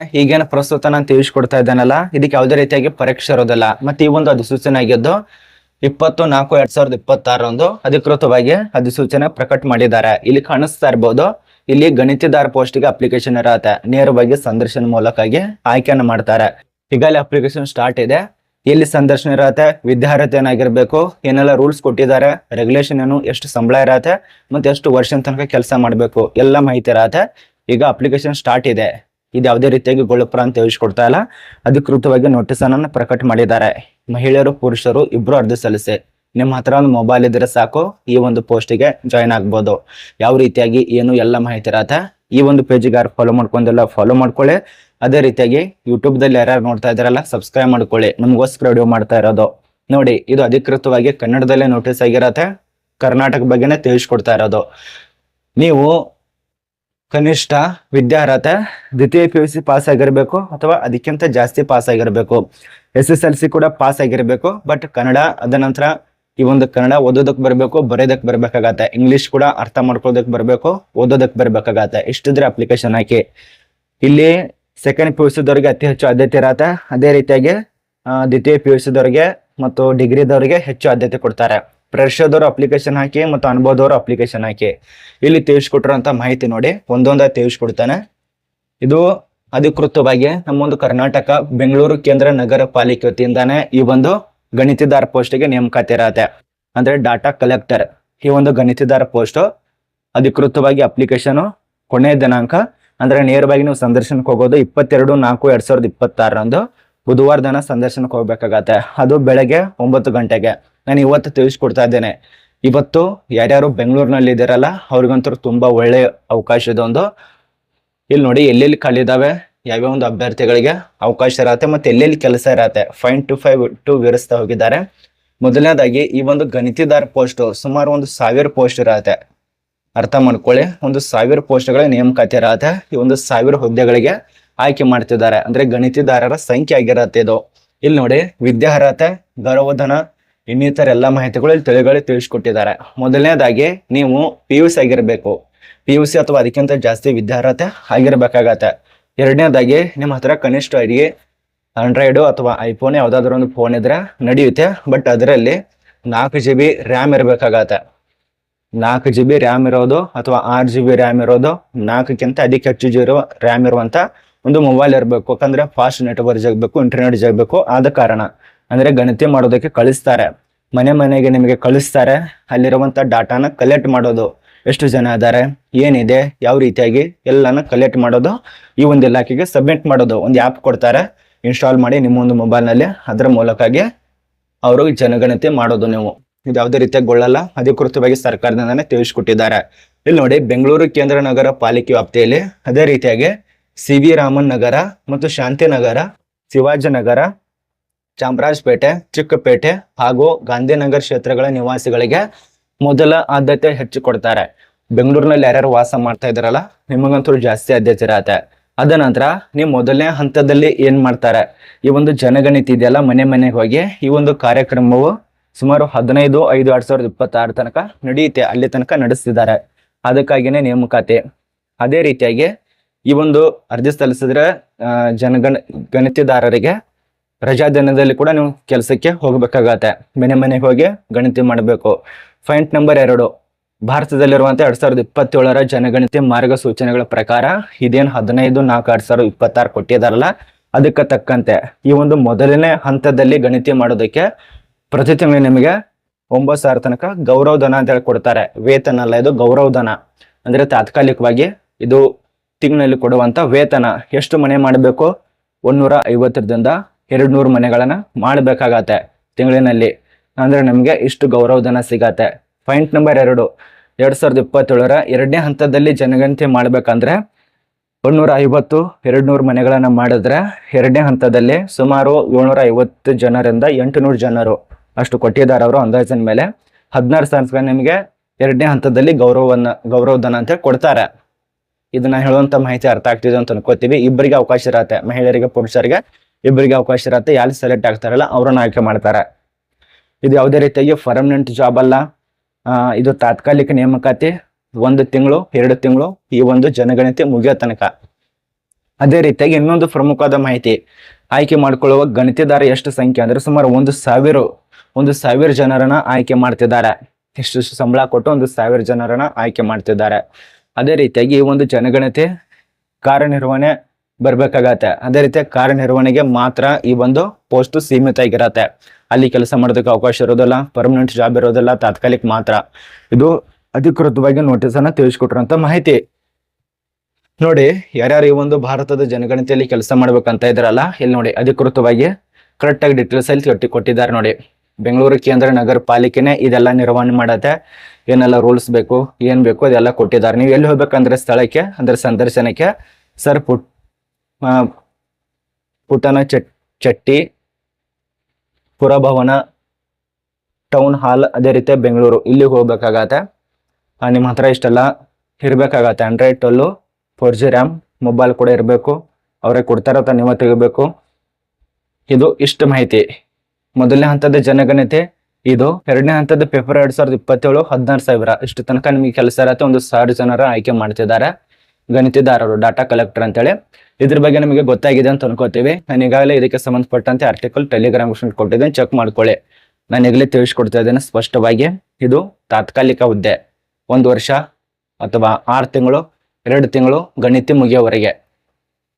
ಈಗೇನು ಪ್ರಸ್ತುತ ನಾನು ತಿಳಿಸ್ಕೊಡ್ತಾ ಇದ್ದಾನಲ್ಲ, ಇದಕ್ಕೆ ಯಾವುದೇ ರೀತಿಯಾಗಿ ಪರೀಕ್ಷೆ ಇರೋದಿಲ್ಲ. ಮತ್ತೆ ಈ ಒಂದು ಅಧಿಸೂಚನೆ ಆಗಿದ್ದು 20/4/2026 ಅಧಿಕೃತವಾಗಿ ಅಧಿಸೂಚನೆ ಪ್ರಕಟ ಮಾಡಿದ್ದಾರೆ. ಇಲ್ಲಿ ಕಾಣಿಸ್ತಾ ಇರ್ಬೋದು, ಇಲ್ಲಿ ಗಣಿತದಾರ ಪೋಸ್ಟ್ಗೆ ಅಪ್ಲಿಕೇಶನ್ ಇರತ್ತೆ. ನೇರವಾಗಿ ಸಂದರ್ಶನ ಮೂಲಕವಾಗಿ ಆಯ್ಕೆಯನ್ನು ಮಾಡ್ತಾರೆ. ಈಗಲೇ ಅಪ್ಲಿಕೇಶನ್ ಸ್ಟಾರ್ಟ್ ಇದೆ. ಎಲ್ಲಿ ಸಂದರ್ಶನ ಇರತ್ತೆ, ವಿದ್ಯಾರ್ಹತೆ ಏನಾಗಿರ್ಬೇಕು, ಏನೆಲ್ಲ ರೂಲ್ಸ್ ಕೊಟ್ಟಿದ್ದಾರೆ, ರೆಗ್ಯುಲೇಷನ್ ಏನು, ಎಷ್ಟು ಸಂಬಳ ಇರತ್ತೆ, ಮತ್ತೆ ಎಷ್ಟು ವರ್ಷದ ತನಕ ಕೆಲಸ ಮಾಡಬೇಕು, ಎಲ್ಲ ಮಾಹಿತಿ ಇರತ್ತೆ. ಈಗ ಅಪ್ಲಿಕೇಶನ್ ಸ್ಟಾರ್ಟ್ ಇದೆ. ಇದು ಯಾವುದೇ ರೀತಿಯಾಗಿ ಗೊಳಪುರ ಅಂತ ತಿಳಿಸ್ಕೊಡ್ತಾ ಇಲ್ಲ, ಅಧಿಕೃತವಾಗಿ ನೋಟಿಸ್ ಅನ್ನ ಪ್ರಕಟ ಮಾಡಿದ್ದಾರೆ. ಮಹಿಳೆಯರು ಪುರುಷರು ಇಬ್ರು ಅರ್ಜಿ ಸಲ್ಲಿಸಿ. ನಿಮ್ಮ ಹತ್ರ ಒಂದು ಮೊಬೈಲ್ ಇದ್ರೆ ಸಾಕು, ಈ ಒಂದು ಪೋಸ್ಟಿಗೆ ಜಾಯ್ನ್ ಆಗ್ಬೋದು. ಯಾವ ರೀತಿಯಾಗಿ ಏನು ಎಲ್ಲ ಮಾಹಿತಿ ಇರತ್ತೆ. ಈ ಒಂದು ಪೇಜಿಗೆ ಯಾರು ಫಾಲೋ ಮಾಡ್ಕೊಂಡೆಲ್ಲ ಫಾಲೋ ಮಾಡ್ಕೊಳ್ಳಿ. ಅದೇ ರೀತಿಯಾಗಿ ಯೂಟ್ಯೂಬ್ ದಲ್ಲಿ ಯಾರ್ಯಾರು ನೋಡ್ತಾ ಇದಾರಲ್ಲ ಸಬ್ಸ್ಕ್ರೈಬ್ ಮಾಡ್ಕೊಳ್ಳಿ. ನಮಗೋಸ್ಕರ ವಿಡಿಯೋ ಮಾಡ್ತಾ ಇರೋದು ನೋಡಿ. ಇದು ಅಧಿಕೃತವಾಗಿ ಕನ್ನಡದಲ್ಲೇ ನೋಟಿಸ್ ಆಗಿರತ್ತೆ. ಕರ್ನಾಟಕ ಬಗ್ಗೆನೇ ತಿಳಿಸ್ಕೊಡ್ತಾ ಇರೋದು. ನೀವು ಕನಿಷ್ಠ ವಿದ್ಯಾರ್ಹತೆ ದ್ವಿತೀಯ PUC ಪಾಸ್ ಆಗಿರ್ಬೇಕು ಅಥವಾ ಅದಕ್ಕಿಂತ ಜಾಸ್ತಿ ಪಾಸ್ ಆಗಿರ್ಬೇಕು. SSLC ಕೂಡ ಪಾಸ್ ಆಗಿರ್ಬೇಕು. ಬಟ್ ಕನ್ನಡ ಅದ ನಂತರ ಈ ಒಂದು ಕನ್ನಡ ಓದೋದಕ್ಕೆ ಬರಬೇಕು, ಬರೆಯೋದಕ್ಕೆ ಬರ್ಬೇಕಾಗತ್ತೆ. ಇಂಗ್ಲಿಷ್ ಕೂಡ ಅರ್ಥ ಮಾಡ್ಕೊಳ್ಳೋದಕ್ಕೆ ಬರಬೇಕು, ಓದೋದಕ್ಕೆ ಬರ್ಬೇಕಾಗತ್ತೆ. ಇಷ್ಟಿದ್ರೆ ಅಪ್ಲಿಕೇಶನ್ ಹಾಕಿ. ಇಲ್ಲಿ ಸೆಕೆಂಡ್ PUC ದವರಿಗೆ ಅತಿ ಹೆಚ್ಚು ಆದ್ಯತೆ ಇರತ್ತೆ. ಅದೇ ರೀತಿಯಾಗಿ ದ್ವಿತೀಯ PUC ದವರಿಗೆ ಮತ್ತು ಡಿಗ್ರಿದವರಿಗೆ ಹೆಚ್ಚು ಆದ್ಯತೆ ಕೊಡ್ತಾರೆ. ಫ್ರೆಶರ್ದವರು ಅಪ್ಲಿಕೇಶನ್ ಹಾಕಿ ಮತ್ತು ಅನುಭವದವರು ಅಪ್ಲಿಕೇಶನ್ ಹಾಕಿ. ಇಲ್ಲಿ ತಿಳಿಸ್ಕೊಟ್ಟಿರೋಂಥ ಮಾಹಿತಿ ನೋಡಿ, ಒಂದೊಂದಾಗಿ ತಿಳಿಸ್ಕೊಡ್ತಾನೆ. ಇದು ಅಧಿಕೃತವಾಗಿ ನಮ್ಮೊಂದು ಕರ್ನಾಟಕ ಬೆಂಗಳೂರು ಕೇಂದ್ರ ನಗರ ಪಾಲಿಕೆ ವತಿಯಿಂದಾನೆ ಈ ಒಂದು ಗಣಿತದಾರ ಪೋಸ್ಟ್ಗೆ ನೇಮಕಾತಿ ಇರತ್ತೆ. ಅಂದ್ರೆ ಡಾಟಾ ಕಲೆಕ್ಟರ್. ಈ ಒಂದು ಗಣಿತದಾರ ಪೋಸ್ಟ್ ಅಧಿಕೃತವಾಗಿ ಅಪ್ಲಿಕೇಶನ್ ಕೊನೆಯ ದಿನಾಂಕ ಅಂದ್ರೆ ನೇರವಾಗಿ ನೀವು ಸಂದರ್ಶನಕ್ಕೆ ಹೋಗೋದು 22/4/2026 ಬುಧವಾರ ದಿನ ಸಂದರ್ಶನಕ್ಕೆ ಹೋಗ್ಬೇಕಾಗತ್ತೆ. ಅದು ಬೆಳಗ್ಗೆ 9 ಗಂಟೆಗೆ. ನಾನು ಇವತ್ತು ತಿಳಿಸ್ಕೊಡ್ತಾ ಇದ್ದೇನೆ. ಇವತ್ತು ಯಾರ್ಯಾರು ಬೆಂಗಳೂರಿನಲ್ಲಿ ಇದ್ದೀರಲ್ಲ ಅವ್ರಿಗಂತೂ ತುಂಬಾ ಒಳ್ಳೆ ಅವಕಾಶ ಇದೆ. ಒಂದು ಇಲ್ಲಿ ನೋಡಿ ಎಲ್ಲೆಲ್ಲಿ ಖಾಲಿ ಇದಾವೆ, ಯಾವ್ಯಾವ ಒಂದು ಅಭ್ಯರ್ಥಿಗಳಿಗೆ ಅವಕಾಶ ಇರತ್ತೆ, ಮತ್ತೆ ಎಲ್ಲೆಲ್ಲಿ ಕೆಲಸ ಇರತ್ತೆ. 5 to 5 ವಿವರಿಸ್ತಾ ಹೋಗಿದ್ದಾರೆ. ಮೊದಲನೇದಾಗಿ ಈ ಒಂದು ಗಣಿತದಾರ ಪೋಸ್ಟ್ ಸುಮಾರು 1,000 ಪೋಸ್ಟ್ ಇರತ್ತೆ. ಅರ್ಥ ಮಾಡ್ಕೊಳ್ಳಿ, 1,000 ಪೋಸ್ಟ್ಗಳ ನೇಮಕಾತಿ ಇರತ್ತೆ. ಈ 1,000 ಹುದ್ದೆಗಳಿಗೆ ಆಯ್ಕೆ ಮಾಡ್ತಿದ್ದಾರೆ. ಅಂದ್ರೆ ಗಣಿತದಾರರ ಸಂಖ್ಯೆ ಆಗಿರತ್ತೆ ಇದು. ಇಲ್ಲಿ ನೋಡಿ ವಿದ್ಯಾರ್ಹತೆ, ಗೌರವಧನ, ಇನ್ನಿತರ ಎಲ್ಲ ಮಾಹಿತಿಗಳು ಇಲ್ಲಿ ತಿಳಿಸ್ಕೊಟ್ಟಿದ್ದಾರೆ. ಮೊದಲನೇದಾಗಿ ನೀವು PUC ಆಗಿರ್ಬೇಕು, PUC ಅಥವಾ ಅದಕ್ಕಿಂತ ಜಾಸ್ತಿ ವಿದ್ಯಾರ್ಹತೆ ಆಗಿರ್ಬೇಕಾಗತ್ತೆ. ಎರಡನೇದಾಗಿ ನಿಮ್ಮ ಹತ್ರ ಕನಿಷ್ಠ ಆಂಡ್ರಾಯ್ಡು ಅಥವಾ ಐಫೋನ್ ಯಾವ್ದಾದ್ರು ಒಂದು ಫೋನ್ ಇದ್ರೆ ನಡೆಯುತ್ತೆ. ಬಟ್ ಅದರಲ್ಲಿ 4 GB ರ್ಯಾಮ್ ಇರಬೇಕಾಗತ್ತೆ. 4 GB ರ್ಯಾಮ್ ಇರೋದು ಅಥವಾ 6 GB ರ್ಯಾಮ್ ಇರೋದು, 4ಕ್ಕಿಂತ ಅದಕ್ಕೆ ಹೆಚ್ಚು ರ್ಯಾಮ್ ಇರುವಂತ ಒಂದು ಮೊಬೈಲ್ ಇರಬೇಕು. ಯಾಕಂದ್ರೆ ಫಾಸ್ಟ್ ನೆಟ್ವರ್ಕ್ ಜಗಬೇಕು, ಇಂಟರ್ನೆಟ್ ಜಗಬೇಕು. ಆದ ಕಾರಣ ಅಂದ್ರೆ ಗಣತಿ ಮಾಡೋದಕ್ಕೆ ಕಳಿಸ್ತಾರೆ, ಮನೆ ಮನೆಗೆ ನಿಮಗೆ ಕಳಿಸ್ತಾರೆ. ಅಲ್ಲಿರುವಂತ ಡಾಟಾನ ಕಲೆಕ್ಟ್ ಮಾಡೋದು, ಎಷ್ಟು ಜನ ಇದ್ದಾರೆ, ಏನಿದೆ, ಯಾವ ರೀತಿಯಾಗಿ ಎಲ್ಲಾನ ಕಲೆಕ್ಟ್ ಮಾಡೋದು, ಈ ಒಂದು ಇಲಾಖೆಗೆ ಸಬ್ಮಿಟ್ ಮಾಡೋದು. ಒಂದು ಆ್ಯಪ್ ಕೊಡ್ತಾರೆ, ಇನ್ಸ್ಟಾಲ್ ಮಾಡಿ ನಿಮ್ಮ ಒಂದು ಮೊಬೈಲ್ನಲ್ಲಿ. ಅದರ ಮೂಲಕವಾಗಿ ಅವರು ಜನಗಣತಿ ಮಾಡೋದು. ನೀವು ಇದು ಯಾವುದೇ ರೀತಿಯಾಗಿ ಗೊಳ್ಳಲ್ಲ, ಅಧಿಕೃತವಾಗಿ ಸರ್ಕಾರದಿಂದಾನೇ ತಿಳಿಸ್ಕೊಟ್ಟಿದ್ದಾರೆ. ಇಲ್ಲಿ ನೋಡಿ ಬೆಂಗಳೂರು ಕೇಂದ್ರ ನಗರ ಪಾಲಿಕೆ ವ್ಯಾಪ್ತಿಯಲ್ಲಿ, ಅದೇ ರೀತಿಯಾಗಿ CV ರಾಮನ್ ನಗರ ಮತ್ತು ಶಾಂತಿನಗರ, ಶಿವಾಜಿನಗರ, ಚಾಮರಾಜಪೇಟೆ, ಚಿಕ್ಕಪೇಟೆ ಹಾಗೂ ಗಾಂಧಿನಗರ ಕ್ಷೇತ್ರಗಳ ನಿವಾಸಿಗಳಿಗೆ ಮೊದಲ ಆದ್ಯತೆ ಹೆಚ್ಚು ಕೊಡ್ತಾರೆ. ಬೆಂಗಳೂರಿನಲ್ಲಿ ಯಾರ್ಯಾರು ವಾಸ ಮಾಡ್ತಾ ಇದಾರಲ್ಲ ನಿಮಗಂತೂ ಜಾಸ್ತಿ ಆದ್ಯತೆ ಇರತ್ತೆ. ಅದ ನಂತರ ನೀವು ಮೊದಲನೇ ಹಂತದಲ್ಲಿ ಏನ್ ಮಾಡ್ತಾರೆ, ಈ ಒಂದು ಜನಗಣತಿ ಇದೆಯಲ್ಲ, ಮನೆ ಮನೆಗೆ ಹೋಗಿ ಈ ಒಂದು ಕಾರ್ಯಕ್ರಮವು ಸುಮಾರು 15/5/2026 ತನಕ ನಡೆಯುತ್ತೆ. ಅಲ್ಲಿ ತನಕ ನಡೆಸ್ತಿದ್ದಾರೆ. ಅದಕ್ಕಾಗಿನೇ ನೇಮಕಾತಿ. ಅದೇ ರೀತಿಯಾಗಿ ಈ ಒಂದು ಅರ್ಜಿ ಸಲ್ಲಿಸಿದ್ರೆ ಗಣಿತದಾರರಿಗೆ ರಜಾ ದಿನದಲ್ಲಿ ಕೂಡ ನೀವು ಕೆಲಸಕ್ಕೆ ಹೋಗ್ಬೇಕಾಗತ್ತೆ. ಮನೆ ಮನೆಗೆ ಹೋಗಿ ಗಣತಿ ಮಾಡಬೇಕು. ಪಾಯಿಂಟ್ ನಂಬರ್ 2, ಭಾರತದಲ್ಲಿರುವಂತೆ 2027 ಜನಗಣತಿ ಮಾರ್ಗಸೂಚನೆಗಳ ಪ್ರಕಾರ ಇದೇನು 15/4/2026 ಕೊಟ್ಟಿದಾರಲ್ಲ, ಅದಕ್ಕೆ ತಕ್ಕಂತೆ ಈ ಒಂದು ಮೊದಲನೇ ಹಂತದಲ್ಲಿ ಗಣತಿ ಮಾಡೋದಕ್ಕೆ ಪ್ರತಿ ತಿಂಗಳು ನಿಮಗೆ 9,000 ತನಕ ಗೌರವಧನ ಅಂತ ಹೇಳಿ ಕೊಡ್ತಾರೆ. ವೇತನ ಅಲ್ಲ, ಇದು ಗೌರವಧನ. ಅಂದ್ರೆ ತಾತ್ಕಾಲಿಕವಾಗಿ ಇದು ತಿಂಗಳಲ್ಲಿ ಕೊಡುವಂತ ವೇತನ. ಎಷ್ಟು ಮನೆ ಮಾಡಬೇಕು, 150ರಿಂದ 200 ಮನೆಗಳನ್ನ ಮಾಡಬೇಕಾಗತ್ತೆ ತಿಂಗಳಿನಲ್ಲಿ. ಅಂದ್ರೆ ನಮ್ಗೆ ಇಷ್ಟು ಗೌರವಧನ ಸಿಗತ್ತೆ. ಪಾಯಿಂಟ್ ನಂಬರ್ 2, 2027 ಎರಡನೇ ಹಂತದಲ್ಲಿ ಜನಗಣತಿ ಮಾಡ್ಬೇಕಂದ್ರೆ 150-200 ಮನೆಗಳನ್ನ ಮಾಡಿದ್ರೆ ಎರಡನೇ ಹಂತದಲ್ಲಿ ಸುಮಾರು 750 ಜನರಿಂದ 800 ಜನರು ಅಷ್ಟು ಕೊಟ್ಟಿದ್ದಾರೆ ಅವರು ಅಂದಾಜಿನ ಮೇಲೆ. 16,000 ನಿಮಗೆ ಎರಡನೇ ಹಂತದಲ್ಲಿ ಗೌರವಧನ ಅಂತ ಕೊಡ್ತಾರೆ. ಇದನ್ನ ಹೇಳುವಂತ ಮಾಹಿತಿ ಅರ್ಥ ಆಗ್ತಿದೆ ಅಂತ ಅನ್ಕೋತೀವಿ. ಇಬ್ಬರಿಗೆ ಅವಕಾಶ ಇರತ್ತೆ, ಮಹಿಳೆಯರಿಗೆ ಪುರುಷರಿಗೆ ಇಬ್ಬರಿಗೆ ಅವಕಾಶ ಇರತ್ತೆ. ಯಾರು ಸೆಲೆಕ್ಟ್ ಆಗ್ತಾರಲ್ಲ ಅವ್ರನ್ನ ಆಯ್ಕೆ ಮಾಡ್ತಾರೆ. ಇದು ಯಾವುದೇ ರೀತಿಯಾಗಿ ಪರ್ಮನೆಂಟ್ ಜಾಬ್ ಅಲ್ಲ, ಇದು ತಾತ್ಕಾಲಿಕ ನೇಮಕಾತಿ. 1 ತಿಂಗಳು 2 ತಿಂಗಳು ಈ ಒಂದು ಜನಗಣತಿ ಮುಗಿಯೋ ತನಕ. ಅದೇ ರೀತಿಯಾಗಿ ಇನ್ನೊಂದು ಪ್ರಮುಖವಾದ ಮಾಹಿತಿ, ಆಯ್ಕೆ ಮಾಡಿಕೊಳ್ಳುವ ಗಣಿತದಾರ ಎಷ್ಟು ಸಂಖ್ಯೆ ಅಂದ್ರೆ ಸುಮಾರು 1,000 ಜನರನ್ನ ಆಯ್ಕೆ ಮಾಡ್ತಿದ್ದಾರೆ. ಎಷ್ಟು ಸಂಬಳ ಕೊಟ್ಟು 1,000 ಜನರನ್ನ ಆಯ್ಕೆ ಮಾಡ್ತಿದ್ದಾರೆ. ಅದೇ ರೀತಿಯಾಗಿ ಈ ಒಂದು ಜನಗಣತಿ ಕಾರ್ಯನಿರ್ವಹಣೆ ಬರ್ಬೇಕಾಗತ್ತೆ. ಅದೇ ರೀತಿ ಕಾರ್ಯನಿರ್ವಹಣೆಗೆ ಮಾತ್ರ ಈ ಒಂದು ಪೋಸ್ಟ್ ಸೀಮಿತ ಆಗಿರತ್ತೆ. ಅಲ್ಲಿ ಕೆಲಸ ಮಾಡೋದಕ್ಕೆ ಅವಕಾಶ ಇರೋದಿಲ್ಲ, ಪರ್ಮನೆಂಟ್ ಜಾಬ್ ಇರೋದಿಲ್ಲ, ತಾತ್ಕಾಲಿಕ ಮಾತ್ರ. ಇದು ಅಧಿಕೃತವಾಗಿ ನೋಟಿಸ್ ಅನ್ನ ತಿಳಿಸ್ಕೊಟ್ರಂತ ಮಾಹಿತಿ. ನೋಡಿ, ಯಾರ್ಯಾರು ಈ ಒಂದು ಭಾರತದ ಜನಗಣತಿಯಲ್ಲಿ ಕೆಲಸ ಮಾಡ್ಬೇಕಂತ ಇದ್ರಲ್ಲ, ಇಲ್ಲಿ ನೋಡಿ ಅಧಿಕೃತವಾಗಿ ಕರೆಕ್ಟ್ ಆಗಿ ಡೀಟೇಲ್ಸ್ ಅಲ್ಲಿ ಕೊಟ್ಟಿದ್ದಾರೆ. ನೋಡಿ, ಬೆಂಗಳೂರು ಕೇಂದ್ರ ನಗರ ಪಾಲಿಕೆನೆ ಇದೆಲ್ಲ ನಿರ್ವಹಣೆ ಮಾಡತ್ತೆ. ಏನೆಲ್ಲ ರೂಲ್ಸ್ ಬೇಕು, ಏನ್ ಬೇಕು ಅದೆಲ್ಲ ಕೊಟ್ಟಿದ್ದಾರೆ. ನೀವು ಎಲ್ಲಿ ಹೋಗ್ಬೇಕಂದ್ರೆ ಸ್ಥಳಕ್ಕೆ ಅಂದ್ರೆ ಸಂದರ್ಶನಕ್ಕೆ ಸರ್ ಪುಟ್ಟನ ಚಟ್ಟಿ ಪುರಭವನ ಟೌನ್ ಹಾಲ್, ಅದೇ ರೀತಿ ಬೆಂಗಳೂರು, ಇಲ್ಲಿಗೆ ಹೋಗ್ಬೇಕಾಗತ್ತೆ. ನಿಮ್ಮ ಹತ್ರ ಇಷ್ಟೆಲ್ಲ ಇರ್ಬೇಕಾಗತ್ತೆ. ಆಂಡ್ರಾಯ್ಡ್ 12 4G ರ್ಯಾಮ್ ಮೊಬೈಲ್ ಕೂಡ ಇರಬೇಕು. ಅವರೇ ಕೊಡ್ತಾರ ನೀವು ತೆಗಿಬೇಕು. ಇದು ಇಷ್ಟು ಮಾಹಿತಿ. ಮೊದಲನೇ ಹಂತದ ಜನಗಣತಿ ಇದು. ಎರಡನೇ ಹಂತದ ಪೇಪರ್ 2027 16,000 ಇಷ್ಟು ತನಕ ನಿಮಗೆ ಕೆಲಸ ಇರತ್ತೆ. 1,000 ಜನರ ಆಯ್ಕೆ ಮಾಡ್ತಿದ್ದಾರೆ ಗಣಿತದಾರರು, ಡಾಟಾ ಕಲೆಕ್ಟರ್ ಅಂತೇಳಿ. ಇದ್ರ ಬಗ್ಗೆ ನಿಮಗೆ ಗೊತ್ತಾಗಿದೆ ಅಂತ ಅನ್ಕೋತೀವಿ. ನಾನು ಈಗಾಗಲೇ ಇದಕ್ಕೆ ಸಂಬಂಧಪಟ್ಟಂತೆ ಆರ್ಟಿಕಲ್ ಟೆಲಿಗ್ರಾಮ್ ಕೊಟ್ಟಿದ್ದೇನೆ, ಚೆಕ್ ಮಾಡ್ಕೊಳ್ಳಿ. ನಾನು ಈಗಲೇ ತಿಳಿಸ್ಕೊಡ್ತಾ ಇದ್ದೇನೆ ಸ್ಪಷ್ಟವಾಗಿ. ಇದು ತಾತ್ಕಾಲಿಕ ಹುದ್ದೆ, 1 ವರ್ಷ ಅಥವಾ 6 ತಿಂಗಳು 2 ತಿಂಗಳು ಗಣಿತ ಮುಗಿಯೋವರೆಗೆ.